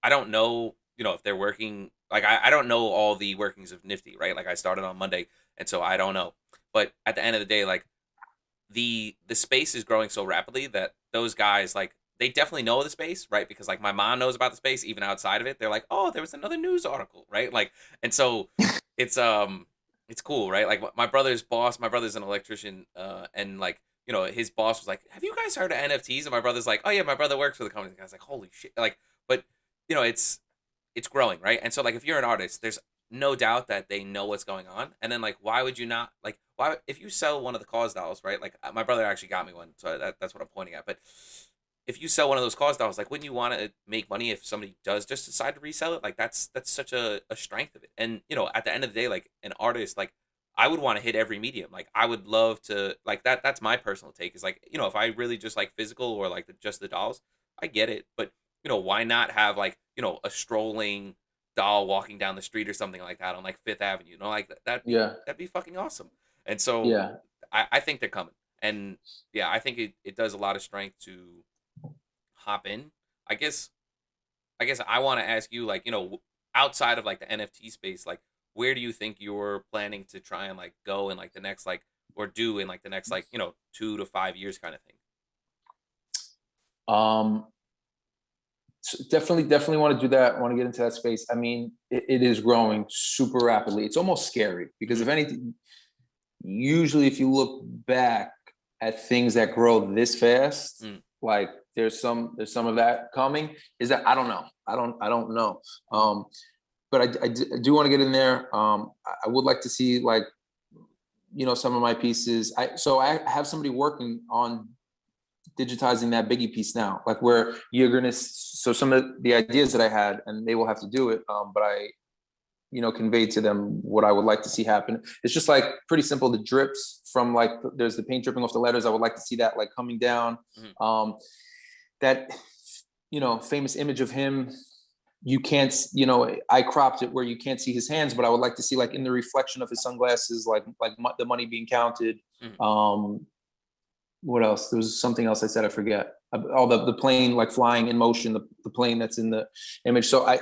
I don't know, if they're working, like, I don't know all the workings of Nifty, right? Like, I started on Monday, and so I don't know. But at the end of the day, like, the space is growing so rapidly that those guys, like, they definitely know the space, right? Because like my mom knows about the space even outside of it. They're like, oh, there was another news article, right? Like, and so it's cool, right? Like my brother's an electrician, and like, his boss was like, have you guys heard of NFTs? And my brother's like, oh yeah, my brother works for the company. The guy's like, holy shit, like, but it's growing, right? And so like if you're an artist, there's no doubt that they know what's going on. And then like, why would you not, like, why, if you sell one of the cause dolls, right? Like my brother actually got me one, so that's what I'm pointing at. But if you sell one of those cause dolls, like, wouldn't you want to make money if somebody does just decide to resell it? Like that's such a strength of it. And at the end of the day, like an artist, like I would want to hit every medium. Like I would love to, like, that's my personal take, is like, if I really just like physical or like just the dolls, I get it. But why not have like, a strolling doll walking down the street or something like that on like Fifth Avenue, like that'd be fucking awesome. And so Yeah. I think they're coming. And yeah, I think it does a lot of strength to hop in. I guess I want to ask you, like, outside of like the NFT space, like, where do you think you're planning to try and like go in like the next, like, or do in like the next, like, 2 to 5 years kind of thing? Definitely want to do that. Want to get into that space. I mean, it is growing super rapidly. It's almost scary because if anything, usually if you look back at things that grow this fast, like there's some of that coming. Is that I don't know. I don't know. But I do want to get in there. I would like to see, like, some of my pieces. So I have somebody working on digitizing that Biggie piece now, like where you're gonna. So some of the ideas that I had, and they will have to do it. But I, conveyed to them what I would like to see happen. It's just like pretty simple. The drips from like there's the paint dripping off the letters. I would like to see that like coming down. That famous image of him. You can't, I cropped it where you can't see his hands, but I would like to see like in the reflection of his sunglasses, like the money being counted. What else? There was something else I said, I forget. All the plane like flying in motion, the plane that's in the image. So I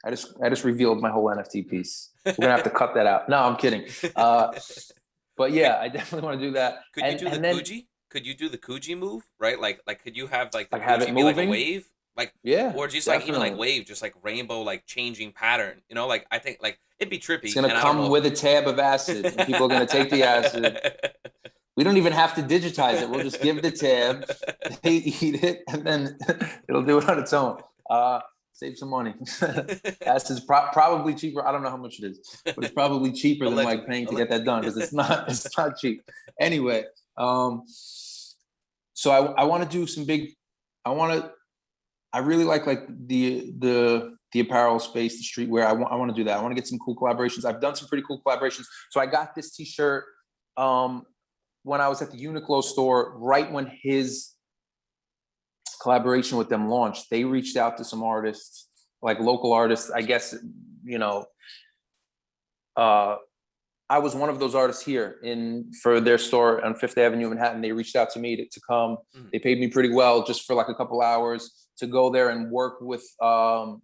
just revealed my whole NFT piece. We're gonna have to cut that out. No, I'm kidding. But yeah, I definitely want to do that. Could you do the Kuji? Could you do the Kuji move? Right? Like could you have like the have Kuji it be like a moving? wave? Like, yeah, or just definitely. like even like wave, just like rainbow, like changing pattern. Like I think like it'd be trippy. It's gonna come with a tab of acid. And people are gonna take the acid. We don't even have to digitize it. We'll just give the tab, they eat it, and then it'll do it on its own. Save some money. Acid's probably cheaper. I don't know how much it is, but it's probably cheaper than like paying to get that done, because it's not cheap. Anyway, so I want to do some big. I really like the apparel space, the streetwear. I want to do that. I want to get some cool collaborations. I've done some pretty cool collaborations. So I got this T-shirt when I was at the Uniqlo store, right when his collaboration with them launched. They reached out to some artists, like local artists, I guess, I was one of those artists here for their store on Fifth Avenue, Manhattan. They reached out to me to come. They paid me pretty well just for like a couple hours to go there and work with. I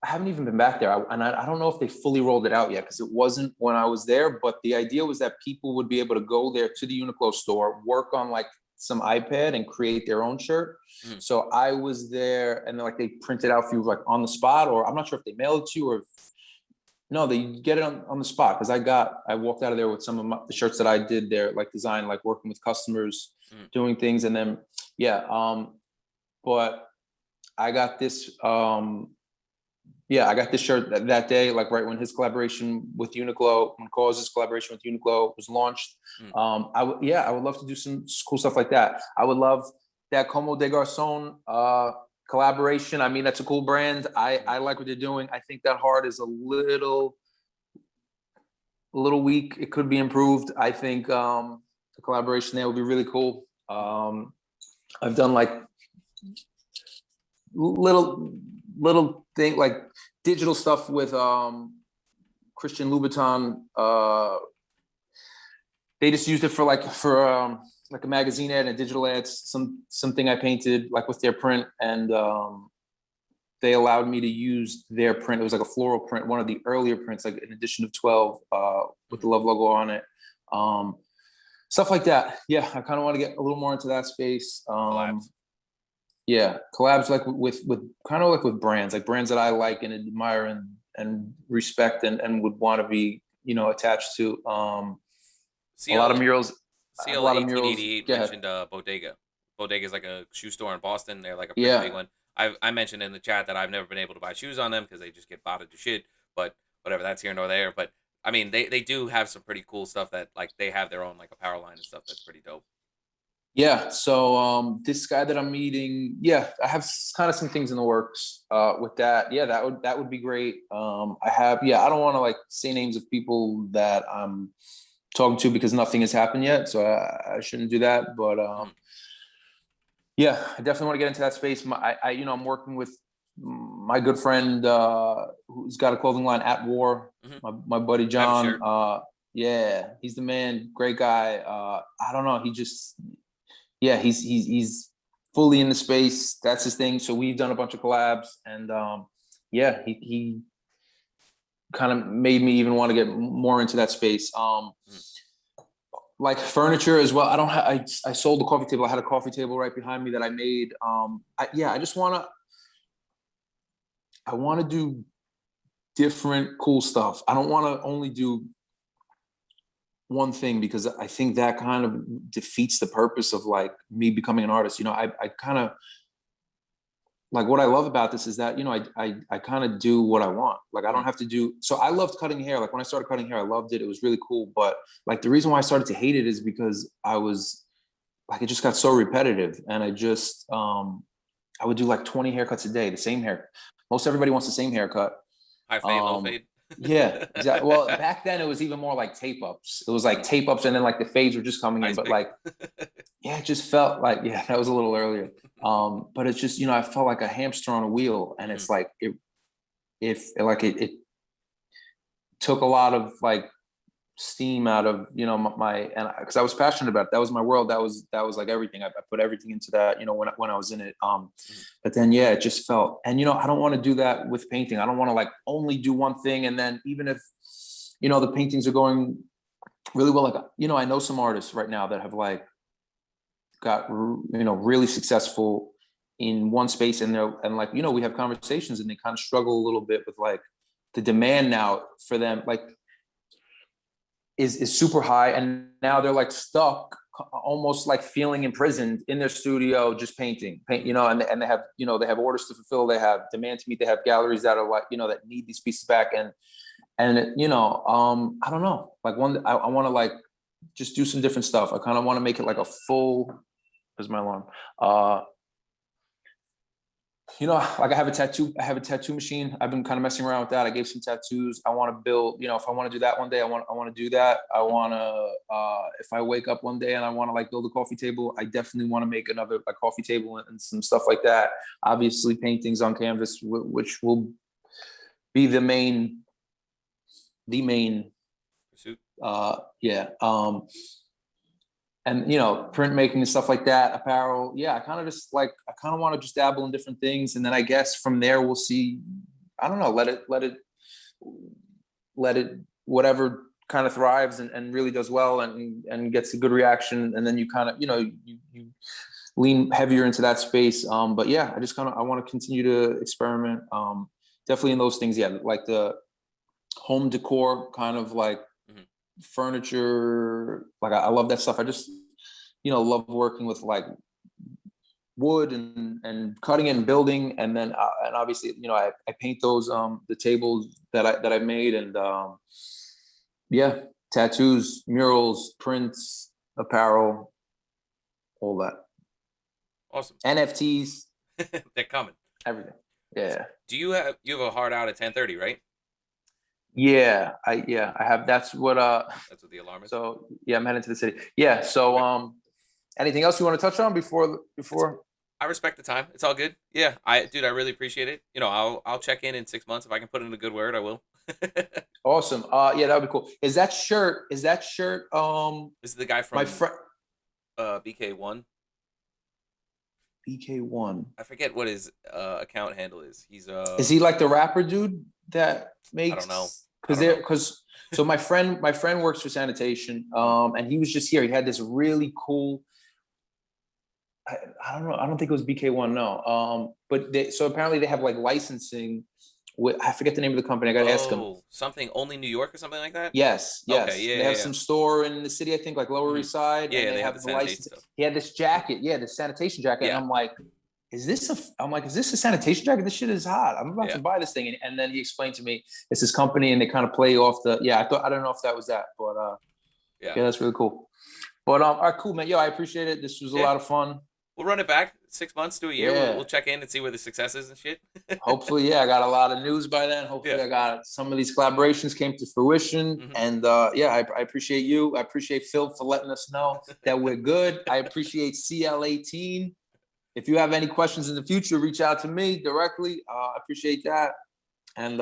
haven't even been back there, and I don't know if they fully rolled it out yet because it wasn't when I was there. But the idea was that people would be able to go there to the Uniqlo store, work on like some iPad and create their own shirt. So I was there, and then like they printed out for you like on the spot, or I'm not sure if they mailed it to you or. No, they get it on the spot because I walked out of there with some of the shirts that I did there, like design, like working with customers, doing things, and then but I got this I got this shirt that day, like right when his collaboration with Uniqlo, when Cause's collaboration with Uniqlo was launched. I would love to do some cool stuff like that. I would love that Como de Garçon collaboration. I mean, that's a cool brand. I like what they're doing. I think that heart is a little weak. It could be improved. I think the collaboration there would be really cool. I've done like little thing like digital stuff with Christian Louboutin. They just used it for like a magazine ad and digital ads, something I painted like with their print, and they allowed me to use their print. It was like a floral print, one of the earlier prints, like an edition of 12 with the Love logo on it. Stuff like that. Yeah, I kind of want to get a little more into that space. Collabs. Yeah, collabs like with kind of like with brands that I like and admire and respect and would want to be, attached to. A lot of murals. CL 1888 mentioned Bodega. Bodega is like a shoe store in Boston. They're like a pretty big one. I mentioned in the chat that I've never been able to buy shoes on them because they just get botted to shit. But whatever, that's here nor there. But I mean, they do have some pretty cool stuff that like they have their own like apparel line and stuff that's pretty dope. Yeah. So this guy that I'm meeting, I have kind of some things in the works with that. Yeah, that would be great. I don't want to like say names of people that I'm talking to because nothing has happened yet, so I shouldn't do that. But I definitely want to get into that space. I'm working with my good friend who's got a clothing line at War. My buddy John. He's the man. Great guy. I don't know. He just he's fully in the space. That's his thing. So we've done a bunch of collabs, and he kind of made me even want to get more into that space. Like furniture as well. I sold the coffee table. I had a coffee table right behind me that I made. I just want to do different cool stuff. I don't want to only do one thing because I think that kind of defeats the purpose of like me becoming an artist. I kind of like what I love about this is that, I kind of do what I want. Like I don't have to do, so I loved cutting hair. Like when I started cutting hair, I loved it. It was really cool. But like the reason why I started to hate it is because I was like, it just got so repetitive. And I just, I would do like 20 haircuts a day, the same hair. Most everybody wants the same haircut. High fade, low fade. Yeah, exactly. Well, back then it was even more like tape ups. It was like tape ups, and then like the fades were just coming in. But like, it just felt like that was a little earlier. But it's just I felt like a hamster on a wheel, and it's like it took a lot of like steam out of my and because I was passionate about it. That was my world. That was like everything. I put everything into that. When I was in it. But then it just felt. And I don't want to do that with painting. I don't want to like only do one thing. And then even if the paintings are going really well, like I know some artists right now that have like got really successful in one space, and we have conversations, and they kind of struggle a little bit with like the demand now for them, like. Is super high, and now they're like stuck, almost like feeling imprisoned in their studio, just painting, and they have they have orders to fulfill, they have demand to meet, they have galleries that are like that need these pieces back, and I don't know, like I want to like just do some different stuff. I kind of want to make it like a full. Where's my alarm? Like I have a tattoo machine. I've been kind of messing around with that. I gave some tattoos. I want to build, if I want to do that one day, I want to do that. I want to, if I wake up one day and I want to like build a coffee table, I definitely want to make another like coffee table and some stuff like that. Obviously paintings on canvas, which will be the main pursuit. Yeah. And printmaking and stuff like that, apparel. Yeah, I kind of want to just dabble in different things, and then I guess from there we'll see. I don't know. Let it whatever kind of thrives and really does well and gets a good reaction, and then you kind of you lean heavier into that space. But yeah, I want to continue to experiment. Definitely in those things. Yeah, like the home decor kind of like furniture. Like I love that stuff. I just love working with like wood and cutting it and building, and then and obviously I paint those the tables that I made, and yeah, tattoos, murals, prints, apparel, all that. Awesome. NFTs. They're coming. Everything. Yeah. Do you have a hard out at 10:30, right? Yeah, I have. That's what That's what the alarm is. So yeah, I'm heading to the city. Yeah. So Okay. Anything else you want to touch on before? I respect the time. It's all good. Yeah, I really appreciate it. I'll check in 6 months if I can put in a good word. I will. Awesome. Yeah, that would be cool. Is that shirt? This is the guy from my friend BK1. BK1. I forget what his account handle is. He's Is he like the rapper dude that makes? I don't know. Because so my friend works for sanitation. And he was just here. He had this really cool. I don't know. I don't think it was BK1. No. But so apparently they have like licensing. I forget the name of the company. I got to ask him. Something only New York or something like that. Yes. Okay, yeah, they have some store in the city, I think, like Lower East Side. Yeah, and they have the sanitation stuff. He had this jacket, the sanitation jacket. Yeah. And I'm like, is this a sanitation jacket? This shit is hot. I'm about to buy this thing. And then he explained to me it's this company, and they kind of play off the. I don't know if that was that, but yeah, that's really cool. But all right, cool, man. Yo, I appreciate it. This was a lot of fun. We'll run it back 6 months to a year. Yeah. We'll check in and see where the success is and shit. Hopefully, I got a lot of news by then. Hopefully, I got some of these collaborations came to fruition. And I appreciate you. I appreciate Phil for letting us know that we're good. I appreciate CL18. If you have any questions in the future, reach out to me directly. I appreciate that. And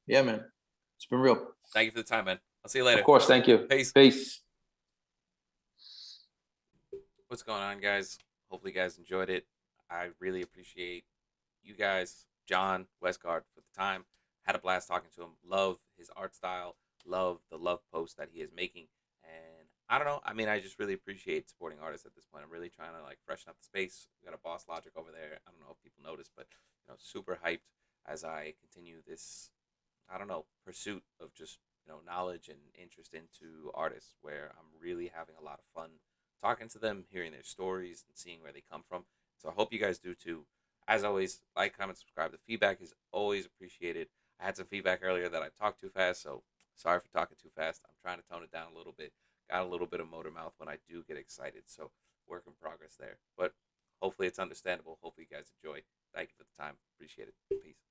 yeah, man, it's been real. Thank you for the time, man. I'll see you later. Of course, thank you. Peace. What's going on, guys? Hopefully you guys enjoyed it. I really appreciate you guys, John, Westgard, for the time. Had a blast talking to him. Love his art style. Love the love post that he is making. And I don't know. I mean, I just really appreciate supporting artists at this point. I'm really trying to like freshen up the space. We got a Boss Logic over there. I don't know if people noticed, but super hyped as I continue this, I don't know, pursuit of just knowledge and interest into artists, where I'm really having a lot of fun talking to them, hearing their stories, and seeing where they come from. So I hope you guys do too. As always, like, comment, subscribe. The feedback is always appreciated. I had some feedback earlier that I talked too fast, so sorry for talking too fast. I'm trying to tone it down a little bit. Got a little bit of motor mouth when I do get excited, so work in progress there. But hopefully it's understandable. Hopefully you guys enjoy. Thank you for the time. Appreciate it. Peace.